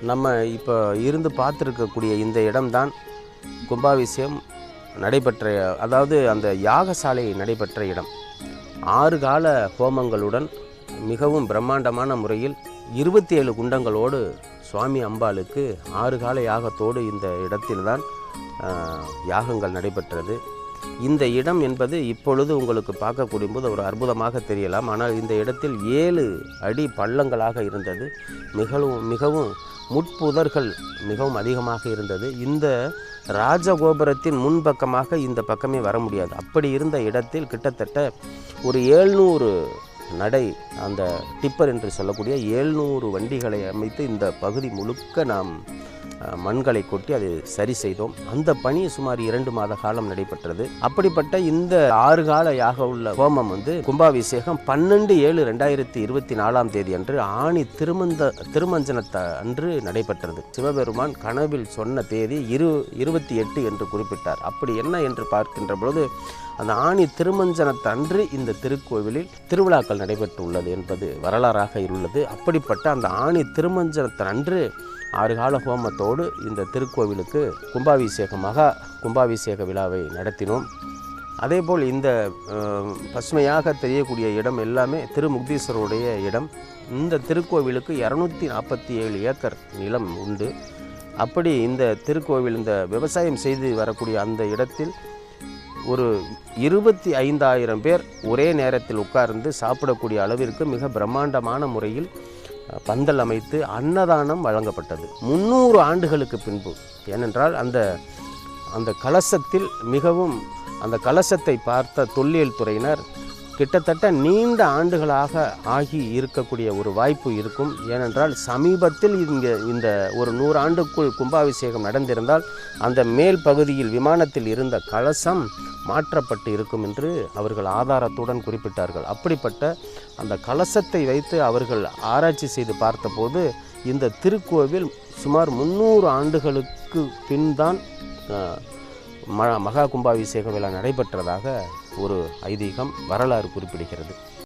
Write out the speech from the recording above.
நம்ம இப்போ இருந்து பார்த்துருக்கக்கூடிய இந்த இடம்தான் கும்பாபிஷேகம் நடைபெற்ற, அதாவது அந்த யாகசாலை நடைபெற்ற இடம். 6 கால ஹோமங்களுடன் மிகவும் பிரம்மாண்டமான முறையில் 27 குண்டங்களோடு சுவாமி அம்பாளுக்கு 6 கால யாகத்தோடு இந்த இடத்தில்தான் யாகங்கள் நடைபெற்றது. இந்த இடம் என்பது இப்பொழுது உங்களுக்கு பார்க்கக்கூடிய போது ஒரு அற்புதமாக தெரியலாம். ஆனால் இந்த இடத்தில் 7 அடி பள்ளங்களாக இருந்தது. மிகவும் முட்புதர்கள் மிகவும் அதிகமாக இருந்தது. இந்த ராஜகோபுரத்தின் முன்பக்கமாக இந்த பக்கமே வர முடியாது. அப்படி இருந்த இடத்தில் கிட்டத்தட்ட ஒரு 700 நடை, அந்த டிப்பர் என்று சொல்லக்கூடிய 700 வண்டிகளை அமைத்து இந்த பகுதி முழுக்க நாம் மண்களை கொட்டி அதை சரி செய்தோம். அந்த பணி சுமார் 2 மாத காலம் நடைபெற்றது. அப்படிப்பட்ட இந்த 6 கால யாக உள்ள ஹோமம் கும்பாபிஷேகம் 12/7/2024 தேதி அன்று ஆணி திருமஞ்சனத்தை அன்று நடைபெற்றது. சிவபெருமான் கனவில் சொன்ன தேதி 28 என்று குறிப்பிட்டார். அப்படி என்ன என்று பார்க்கின்ற பொழுது அந்த ஆணி திருமஞ்சனத்தை அன்று இந்த திருக்கோவிலில் திருவிழாக்கள் நடைபெற்றுள்ளது என்பது வரலாறாக உள்ளது. அப்படிப்பட்ட அந்த ஆணி திருமஞ்சனத்தை அன்று 6 கால ஹோமத்தோடு இந்த திருக்கோவிலுக்கு கும்பாபிஷேக விழாவை நடத்தினோம். அதேபோல் இந்த பசுமையாக தெரியக்கூடிய இடம் எல்லாமே திருமுக்தீஸ்வரருடைய இடம். இந்த திருக்கோவிலுக்கு 247 ஏக்கர் நிலம் உண்டு. அப்படி இந்த திருக்கோவில் இந்த விவசாயம் செய்து வரக்கூடிய அந்த இடத்தில் ஒரு 25,000 பேர் ஒரே நேரத்தில் உட்கார்ந்து சாப்பிடக்கூடிய அளவிற்கு மிக பிரம்மாண்டமான முறையில் பந்தல் அமைத்து அன்னதானம் வழங்கப்பட்டது 300 ஆண்டுகளுக்கு பின்பு. ஏனென்றால் அந்த கலசத்தில் அந்த கலசத்தை பார்த்த தொல்லியல் துறையினர் கிட்டத்தட்ட நீண்ட ஆண்டுகளாக ஆகி இருக்கக்கூடிய ஒரு வாய்ப்பு இருக்கும். ஏனென்றால் சமீபத்தில் இந்த ஒரு 100 ஆண்டுக்குள் கும்பாபிஷேகம் நடந்திருந்தால் அந்த மேல் பகுதியில் விமானத்தில் இருந்த கலசம் மாற்றப்பட்டு இருக்கும் என்று அவர்கள் ஆதாரத்துடன் குறிப்பிட்டார்கள். அப்படிப்பட்ட அந்த கலசத்தை வைத்து அவர்கள் ஆராய்ச்சி செய்து பார்த்தபோது இந்த திருக்கோவில் சுமார் 300 ஆண்டுகளுக்கு பின் தான் மகா கும்பாபிஷேக விழா நடைபெற்றதாக ஒரு ஐதீகம் வரலாறு குறிப்பிடுகிறது.